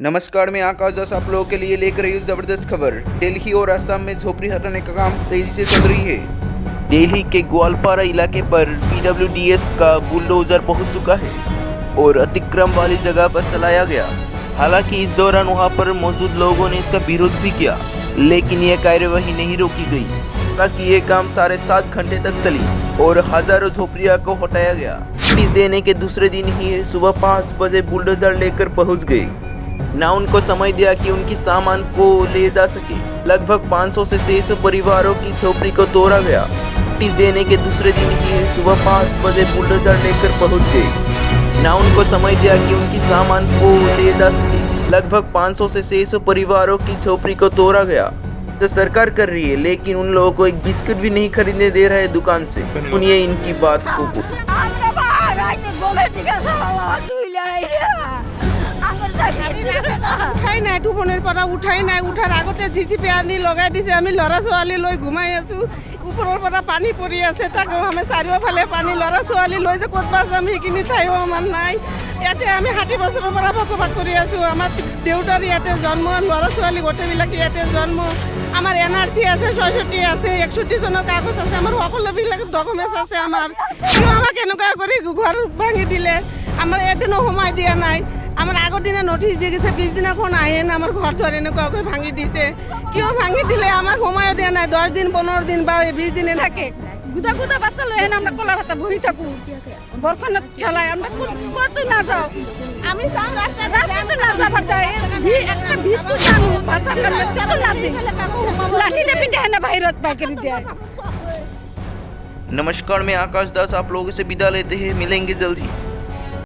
नमस्कार, मैं आकाश दास आप लोगों के लिए लेकर आई हूँ जबरदस्त खबर। दिल्ली और असम में झोपड़ी हटाने का काम तेजी से चल रही है। दिल्ली के ग्वालपारा इलाके पर पीडब्ल्यूडीएस का बुलडोजर पहुंच चुका है और अतिक्रम वाली जगह पर चलाया गया। हालांकि इस दौरान वहां पर मौजूद लोगों ने इसका विरोध भी किया, लेकिन यह कार्यवाही नहीं रोकी गई ताकि ये काम 7.5 घंटे तक चली और हजारों झोपड़ियों को हटाया गया। नोटिस देने के दूसरे दिन ही सुबह 5 बजे बुलडोजर लेकर पहुंच गए। ना उनको समय दिया कि उनकी सामान को ले जा सके। लगभग 500 से 600 परिवारों की झोपड़ी को तोड़ा गया। नोटिस देने के दूसरे दिन ही सुबह 5 बजे बुलडोजर लेकर पहुंच गए। ना उनको समय दिया कि उनकी सामान को ले जा सके। लगभग 500 से 600 परिवारों की झोपड़ी को तोड़ा गया। तो सरकार कर रही है, लेकिन उन लोगों को एक बिस्किट भी नहीं खरीदने दे रहा है दुकान से। सुनिए इनकी बात को। উঠাই নাই, টোপনিৰ পৰা উঠাই নাই। উঠাৰ আগতে জিচিপি আনি লগাই দিছে। আমি ল'ৰা ছোৱালী লৈ ঘুমাই আছো। ওপৰৰ পৰা পানী পৰি আছে, তাকো আমি চাৰিওফালে পানী। ল'ৰা ছোৱালী লৈ যে ক'ত পাছ আমি সেইখিনি ঠাইও আমাৰ নাই। ইয়াতে আমি 60 বছৰৰ পৰা বসবাস কৰি আছো। আমাৰ দেউতাৰ ইয়াতে জন্ম, ল'ৰা ছোৱালী গোটেইবিলাক ইয়াতে জন্ম। আমাৰ NRC আছে, 66 আছে, 61 জনৰ কাগজ আছে। আমাৰ সকলোবিলাক ডকুমেণ্টছ আছে। আমাৰ আমাক এনেকুৱা কৰি ঘৰ ভাঙি দিলে। আমাৰ এদিনো সোমাই দিয়া নাই। আমার আগৰ দিনে নোটিশ দি গেছে, 20 দিনাখন আহে না আমার ঘর ধরে এনেকুৱাকৈ ভাঙি দিছে। কিয় ভাঙি দিলে আমার সময় দিয়া নাই। 10 দিন 15 দিন বা 20 দিনে থাকে। গুদা গুদা বাচ্চা লয়ে আমরা কলা ভাতা বহি থাকু। বরখানত ঠেলায় আমরা কত না যাও। আমি যাও রাস্তাতে না যাবার দেয়। একটা বিস্কুট আনো বাচ্চা করলে কত লাঠি লাঠিতে পিটে না বাইরত পাকড়ি দেয়। नमस्कार, मैं आकाश दास आप लोगों से विदा लेते हैं। मिलेंगे जल्द ही।